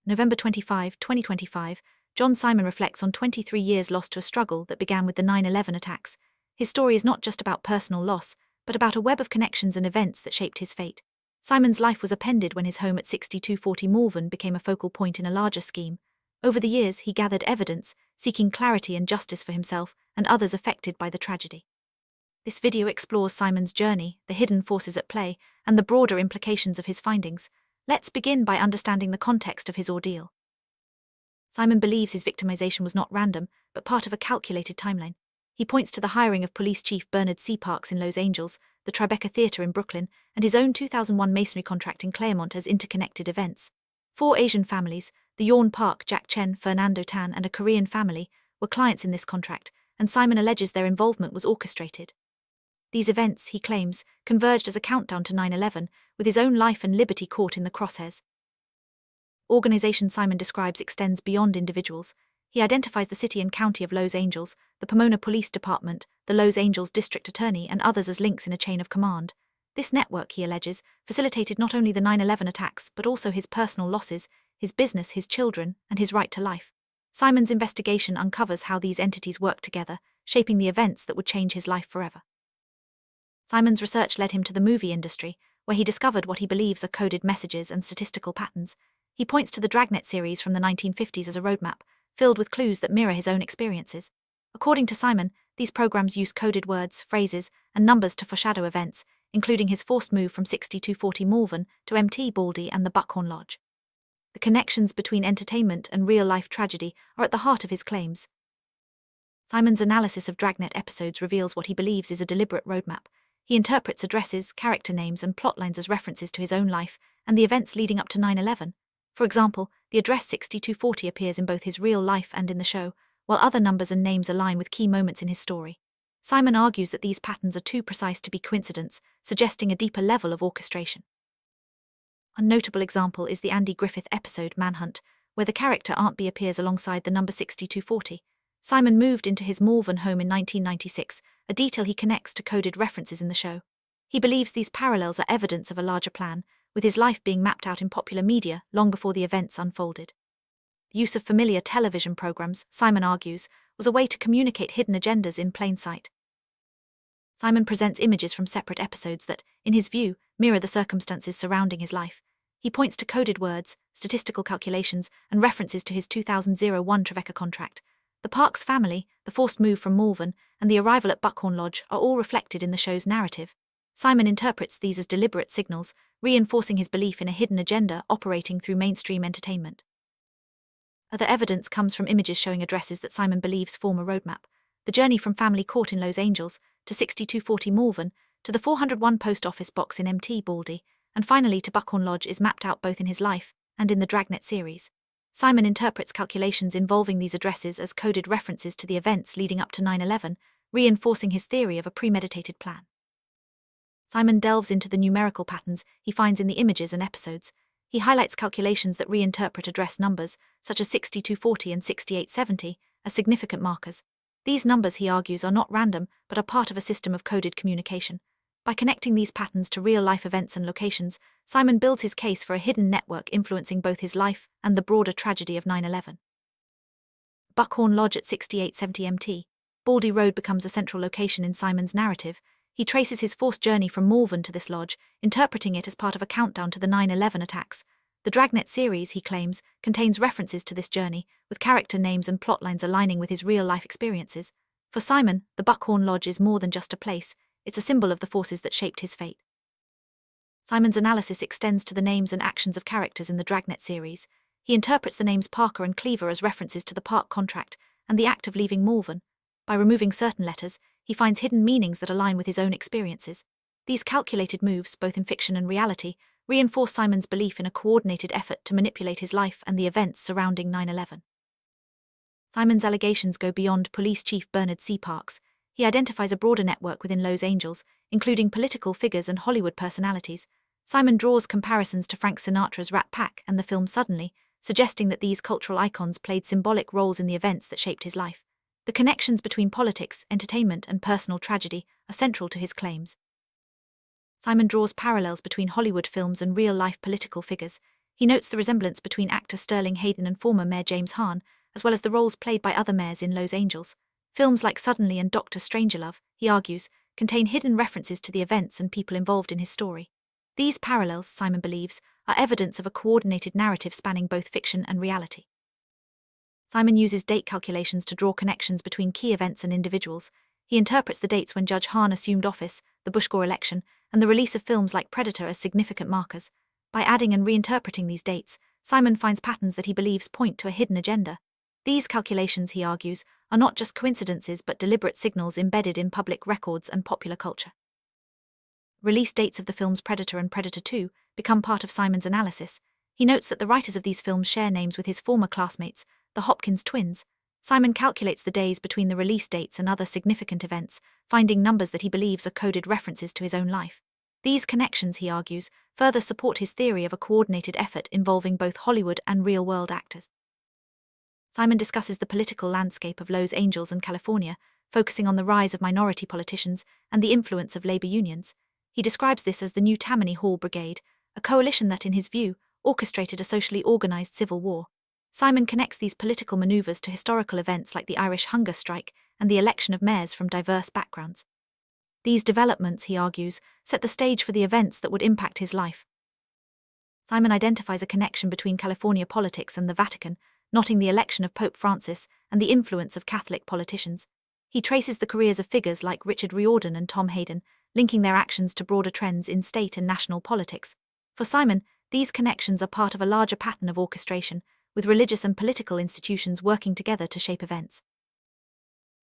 November 25, 2025, John Simon reflects on 23 years lost to a struggle that began with the 9/11 attacks. His story is not just about personal loss, but about a web of connections and events that shaped his fate. Simon's life was upended when his home at 6240 Malvern became a focal point in a larger scheme. Over the years, he gathered evidence, seeking clarity and justice for himself and others affected by the tragedy. This video explores Simon's journey, the hidden forces at play, and the broader implications of his findings. Let's begin by understanding the context of his ordeal. Simon believes his victimization was not random, but part of a calculated timeline. He points to the hiring of Police Chief Bernard C. Parks in Los Angeles, the Tribeca Theater in Brooklyn, and his own 2001 masonry contract in Claremont as interconnected events. 4 Asian families, the Yawn Park, Jack Chen, Fernando Tan, and a Korean family, were clients in this contract, and Simon alleges their involvement was orchestrated. These events, he claims, converged as a countdown to 9/11, with his own life and liberty caught in the crosshairs. Organization Simon describes extends beyond individuals. He identifies the city and county of Los Angeles, the Pomona Police Department, the Los Angeles District Attorney, and others as links in a chain of command. This network, he alleges, facilitated not only the 9/11 attacks but also his personal losses, his business, his children, and his right to life. Simon's investigation uncovers how these entities worked together, shaping the events that would change his life forever. Simon's research led him to the movie industry, where he discovered what he believes are coded messages and statistical patterns. He points to the Dragnet series from the 1950s as a roadmap, filled with clues that mirror his own experiences. According to Simon, these programs use coded words, phrases, and numbers to foreshadow events, including his forced move from 6240 Malvern to MT Baldy and the Buckhorn Lodge. The connections between entertainment and real-life tragedy are at the heart of his claims. Simon's analysis of Dragnet episodes reveals what he believes is a deliberate roadmap. He interprets addresses, character names, and plotlines as references to his own life and the events leading up to 9/11. For example, the address 6240 appears in both his real life and in the show, while other numbers and names align with key moments in his story. Simon argues that these patterns are too precise to be coincidence, suggesting a deeper level of orchestration. A notable example is the Andy Griffith episode Manhunt, where the character Aunt Bee appears alongside the number 6240. Simon moved into his Malvern home in 1996, a detail he connects to coded references in the show. He believes these parallels are evidence of a larger plan, with his life being mapped out in popular media long before the events unfolded. The use of familiar television programs, Simon argues, was a way to communicate hidden agendas in plain sight. Simon presents images from separate episodes that, in his view, mirror the circumstances surrounding his life. He points to coded words, statistical calculations, and references to his 2001 Tribeca contract. The Parks family, the forced move from Malvern, and the arrival at Buckhorn Lodge are all reflected in the show's narrative. Simon interprets these as deliberate signals, reinforcing his belief in a hidden agenda operating through mainstream entertainment. Other evidence comes from images showing addresses that Simon believes form a roadmap. The journey from family court in Los Angeles to 6240 Malvern to the 401 post office box in MT Baldy, and finally to Buckhorn Lodge is mapped out both in his life and in the Dragnet series. Simon interprets calculations involving these addresses as coded references to the events leading up to 9/11, reinforcing his theory of a premeditated plan. Simon delves into the numerical patterns he finds in the images and episodes. He highlights calculations that reinterpret address numbers, such as 6240 and 6870, as significant markers. These numbers, he argues, are not random, but are part of a system of coded communication. By connecting these patterns to real-life events and locations, Simon builds his case for a hidden network influencing both his life and the broader tragedy of 9/11. Buckhorn Lodge at 6870 MT. Baldy Road becomes a central location in Simon's narrative. He traces his forced journey from Malvern to this lodge, interpreting it as part of a countdown to the 9/11 attacks. The Dragnet series, he claims, contains references to this journey, with character names and plotlines aligning with his real-life experiences. For Simon, the Buckhorn Lodge is more than just a place, it's a symbol of the forces that shaped his fate. Simon's analysis extends to the names and actions of characters in the Dragnet series. He interprets the names Parker and Cleaver as references to the Park contract and the act of leaving Malvern. By removing certain letters, he finds hidden meanings that align with his own experiences. These calculated moves, both in fiction and reality, reinforce Simon's belief in a coordinated effort to manipulate his life and the events surrounding 9/11. Simon's allegations go beyond Police Chief Bernard C. Parks. He identifies a broader network within Los Angeles, including political figures and Hollywood personalities. Simon draws comparisons to Frank Sinatra's Rat Pack and the film Suddenly, suggesting that these cultural icons played symbolic roles in the events that shaped his life. The connections between politics, entertainment, and personal tragedy are central to his claims. Simon draws parallels between Hollywood films and real-life political figures. He notes the resemblance between actor Sterling Hayden and former Mayor James Hahn, as well as the roles played by other mayors in Los Angeles. Films like Suddenly and Dr. Strangelove, he argues, contain hidden references to the events and people involved in his story. These parallels, Simon believes, are evidence of a coordinated narrative spanning both fiction and reality. Simon uses date calculations to draw connections between key events and individuals. He interprets the dates when Judge Hahn assumed office, the Bush Gore election, and the release of films like Predator as significant markers. By adding and reinterpreting these dates, Simon finds patterns that he believes point to a hidden agenda. These calculations, he argues, are not just coincidences but deliberate signals embedded in public records and popular culture. Release dates of the films Predator and Predator 2 become part of Simon's analysis. He notes that the writers of these films share names with his former classmates, the Hopkins twins. Simon calculates the days between the release dates and other significant events, finding numbers that he believes are coded references to his own life. These connections, he argues, further support his theory of a coordinated effort involving both Hollywood and real-world actors. Simon discusses the political landscape of Los Angeles and California, focusing on the rise of minority politicians and the influence of labor unions. He describes this as the New Tammany Hall Brigade, a coalition that, in his view, orchestrated a socially organized civil war. Simon connects these political maneuvers to historical events like the Irish hunger strike and the election of mayors from diverse backgrounds. These developments, he argues, set the stage for the events that would impact his life. Simon identifies a connection between California politics and the Vatican, noting the election of Pope Francis and the influence of Catholic politicians. He traces the careers of figures like Richard Riordan and Tom Hayden, linking their actions to broader trends in state and national politics. For Simon, these connections are part of a larger pattern of orchestration, with religious and political institutions working together to shape events.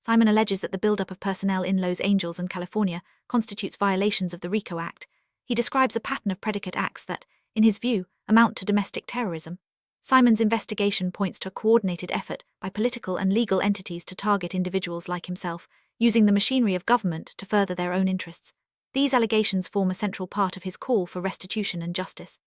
Simon alleges that the buildup of personnel in Los Angeles and California constitutes violations of the RICO Act. He describes a pattern of predicate acts that, in his view, amount to domestic terrorism. Simon's investigation points to a coordinated effort by political and legal entities to target individuals like himself, using the machinery of government to further their own interests. These allegations form a central part of his call for restitution and justice.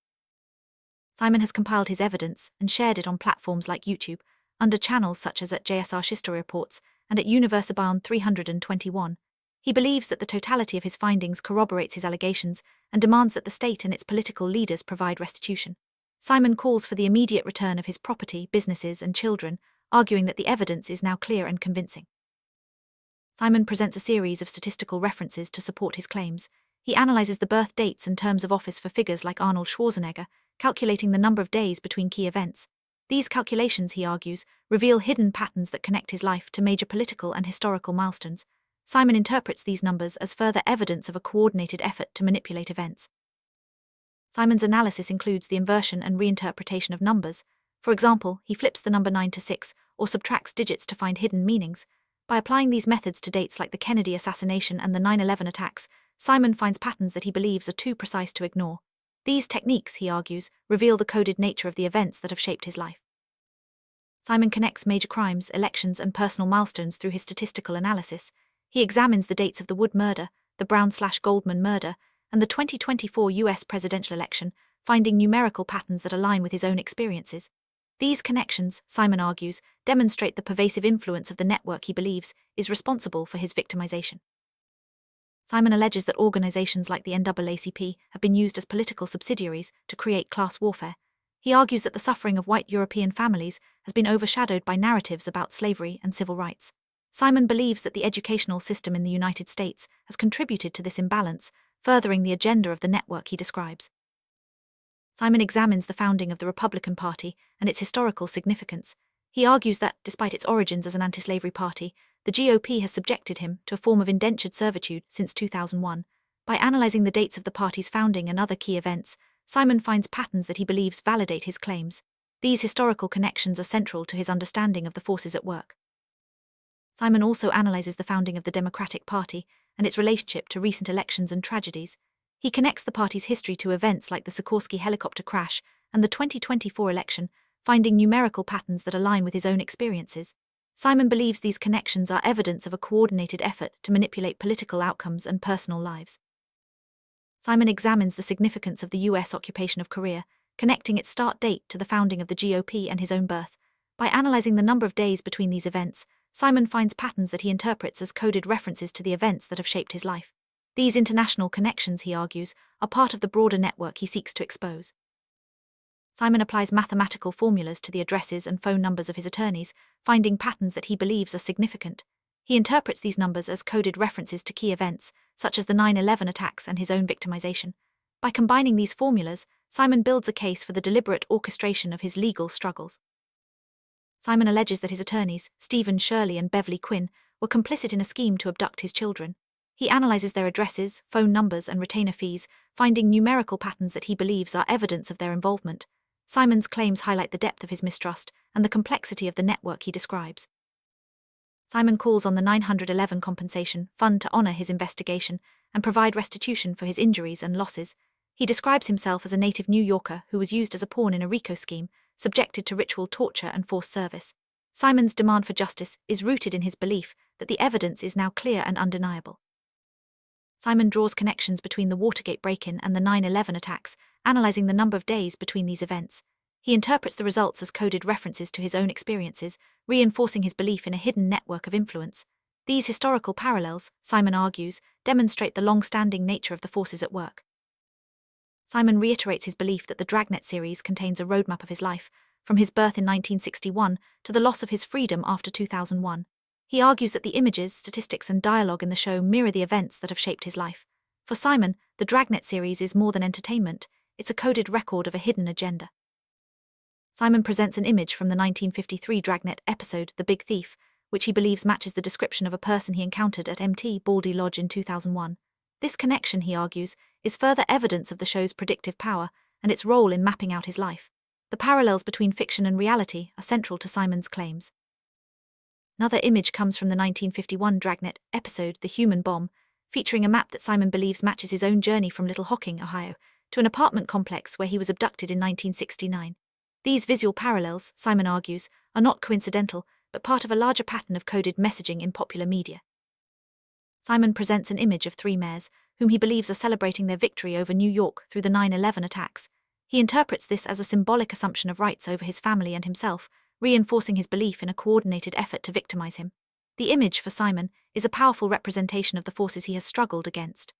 Simon has compiled his evidence and shared it on platforms like YouTube, under channels such as at JSR Shistory Reports and at Universabound 321. He believes that the totality of his findings corroborates his allegations and demands that the state and its political leaders provide restitution. Simon calls for the immediate return of his property, businesses, and children, arguing that the evidence is now clear and convincing. Simon presents a series of statistical references to support his claims. He analyzes the birth dates and terms of office for figures like Arnold Schwarzenegger, calculating the number of days between key events. These calculations, he argues, reveal hidden patterns that connect his life to major political and historical milestones. Simon interprets these numbers as further evidence of a coordinated effort to manipulate events. Simon's analysis includes the inversion and reinterpretation of numbers. For example, he flips the number 9 to 6 or subtracts digits to find hidden meanings. By applying these methods to dates like the Kennedy assassination and the 9/11 attacks, Simon finds patterns that he believes are too precise to ignore. These techniques, he argues, reveal the coded nature of the events that have shaped his life. Simon connects major crimes, elections, and personal milestones through his statistical analysis. He examines the dates of the Wood murder, the Brown/Goldman murder, and the 2024 U.S. presidential election, finding numerical patterns that align with his own experiences. These connections, Simon argues, demonstrate the pervasive influence of the network he believes is responsible for his victimization. Simon alleges that organizations like the NAACP have been used as political subsidiaries to create class warfare. He argues that the suffering of white European families has been overshadowed by narratives about slavery and civil rights. Simon believes that the educational system in the United States has contributed to this imbalance, furthering the agenda of the network he describes. Simon examines the founding of the Republican Party and its historical significance. He argues that, despite its origins as an anti-slavery party, the GOP has subjected him to a form of indentured servitude since 2001. By analyzing the dates of the party's founding and other key events, Simon finds patterns that he believes validate his claims. These historical connections are central to his understanding of the forces at work. Simon also analyzes the founding of the Democratic Party and its relationship to recent elections and tragedies. He connects the party's history to events like the Sikorsky helicopter crash and the 2024 election, finding numerical patterns that align with his own experiences. Simon believes these connections are evidence of a coordinated effort to manipulate political outcomes and personal lives. Simon examines the significance of the U.S. occupation of Korea, connecting its start date to the founding of the GOP and his own birth. By analyzing the number of days between these events, Simon finds patterns that he interprets as coded references to the events that have shaped his life. These international connections, he argues, are part of the broader network he seeks to expose. Simon applies mathematical formulas to the addresses and phone numbers of his attorneys, finding patterns that he believes are significant. He interprets these numbers as coded references to key events, such as the 9/11 attacks and his own victimization. By combining these formulas, Simon builds a case for the deliberate orchestration of his legal struggles. Simon alleges that his attorneys, Stephen Shirley and Beverly Quinn, were complicit in a scheme to abduct his children. He analyzes their addresses, phone numbers, and retainer fees, finding numerical patterns that he believes are evidence of their involvement. Simon's claims highlight the depth of his mistrust and the complexity of the network he describes. Simon calls on the 911 compensation fund to honor his investigation and provide restitution for his injuries and losses. He describes himself as a native New Yorker who was used as a pawn in a RICO scheme, subjected to ritual torture and forced service. Simon's demand for justice is rooted in his belief that the evidence is now clear and undeniable. Simon draws connections between the Watergate break-in and the 9/11 attacks, analyzing the number of days between these events. He interprets the results as coded references to his own experiences, reinforcing his belief in a hidden network of influence. These historical parallels, Simon argues, demonstrate the long-standing nature of the forces at work. Simon reiterates his belief that the Dragnet series contains a roadmap of his life, from his birth in 1961 to the loss of his freedom after 2001. He argues that the images, statistics, and dialogue in the show mirror the events that have shaped his life. For Simon, the Dragnet series is more than entertainment, it's a coded record of a hidden agenda. Simon presents an image from the 1953 Dragnet episode The Big Thief, which he believes matches the description of a person he encountered at Mt. Baldy Lodge in 2001. This connection, he argues, is further evidence of the show's predictive power and its role in mapping out his life. The parallels between fiction and reality are central to Simon's claims. Another image comes from the 1951 Dragnet episode The Human Bomb, featuring a map that Simon believes matches his own journey from Little Hocking, Ohio, to an apartment complex where he was abducted in 1969. These visual parallels, Simon argues, are not coincidental, but part of a larger pattern of coded messaging in popular media. Simon presents an image of three mayors, whom he believes are celebrating their victory over New York through the 9/11 attacks. He interprets this as a symbolic assumption of rights over his family and himself, reinforcing his belief in a coordinated effort to victimize him. The image, for Simon, is a powerful representation of the forces he has struggled against.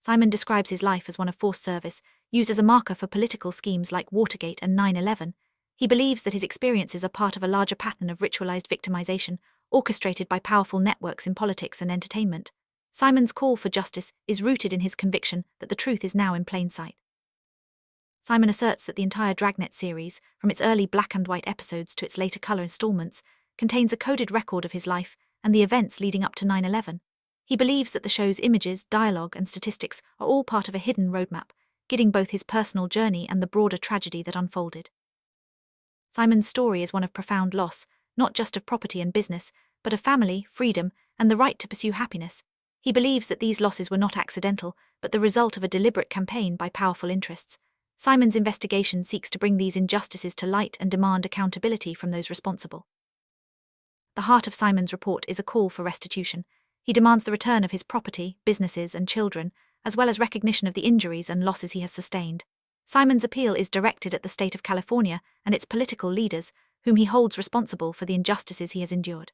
Simon describes his life as one of forced service, used as a marker for political schemes like Watergate and 9/11. He believes that his experiences are part of a larger pattern of ritualized victimization, orchestrated by powerful networks in politics and entertainment. Simon's call for justice is rooted in his conviction that the truth is now in plain sight. Simon asserts that the entire Dragnet series, from its early black and white episodes to its later color installments, contains a coded record of his life and the events leading up to 9/11. He believes that the show's images, dialogue, and statistics are all part of a hidden roadmap, guiding both his personal journey and the broader tragedy that unfolded. Simon's story is one of profound loss, not just of property and business, but of family, freedom, and the right to pursue happiness. He believes that these losses were not accidental, but the result of a deliberate campaign by powerful interests. Simon's investigation seeks to bring these injustices to light and demand accountability from those responsible. The heart of Simon's report is a call for restitution. He demands the return of his property, businesses, and children, as well as recognition of the injuries and losses he has sustained. Simon's appeal is directed at the state of California and its political leaders, whom he holds responsible for the injustices he has endured.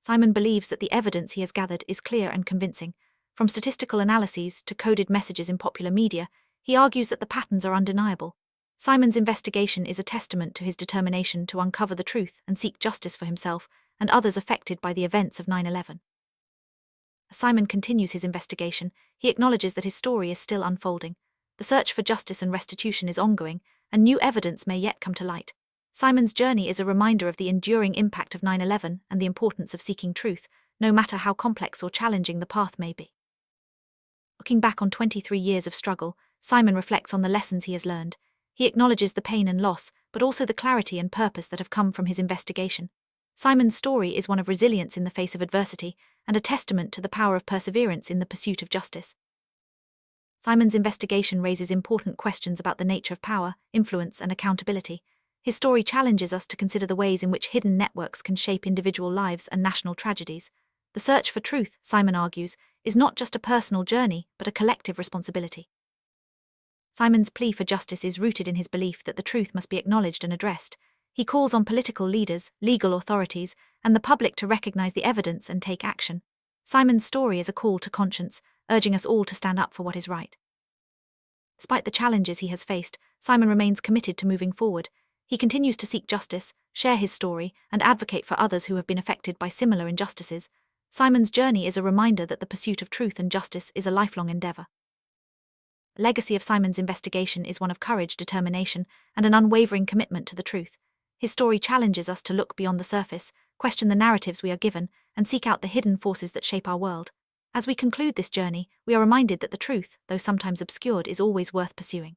Simon believes that the evidence he has gathered is clear and convincing. From statistical analyses to coded messages in popular media, he argues that the patterns are undeniable. Simon's investigation is a testament to his determination to uncover the truth and seek justice for himself and others affected by the events of 9/11. As Simon continues his investigation, he acknowledges that his story is still unfolding. The search for justice and restitution is ongoing, and new evidence may yet come to light. Simon's journey is a reminder of the enduring impact of 9/11 and the importance of seeking truth, no matter how complex or challenging the path may be. Looking back on 23 years of struggle, Simon reflects on the lessons he has learned. He acknowledges the pain and loss, but also the clarity and purpose that have come from his investigation. Simon's story is one of resilience in the face of adversity and a testament to the power of perseverance in the pursuit of justice. Simon's investigation raises important questions about the nature of power, influence, and accountability. His story challenges us to consider the ways in which hidden networks can shape individual lives and national tragedies. The search for truth, Simon argues, is not just a personal journey, but a collective responsibility. Simon's plea for justice is rooted in his belief that the truth must be acknowledged and addressed. He calls on political leaders, legal authorities, and the public to recognize the evidence and take action. Simon's story is a call to conscience, urging us all to stand up for what is right. Despite the challenges he has faced, Simon remains committed to moving forward. He continues to seek justice, share his story, and advocate for others who have been affected by similar injustices. Simon's journey is a reminder that the pursuit of truth and justice is a lifelong endeavor. The legacy of Simon's investigation is one of courage, determination, and an unwavering commitment to the truth. His story challenges us to look beyond the surface, question the narratives we are given, and seek out the hidden forces that shape our world. As we conclude this journey, we are reminded that the truth, though sometimes obscured, is always worth pursuing.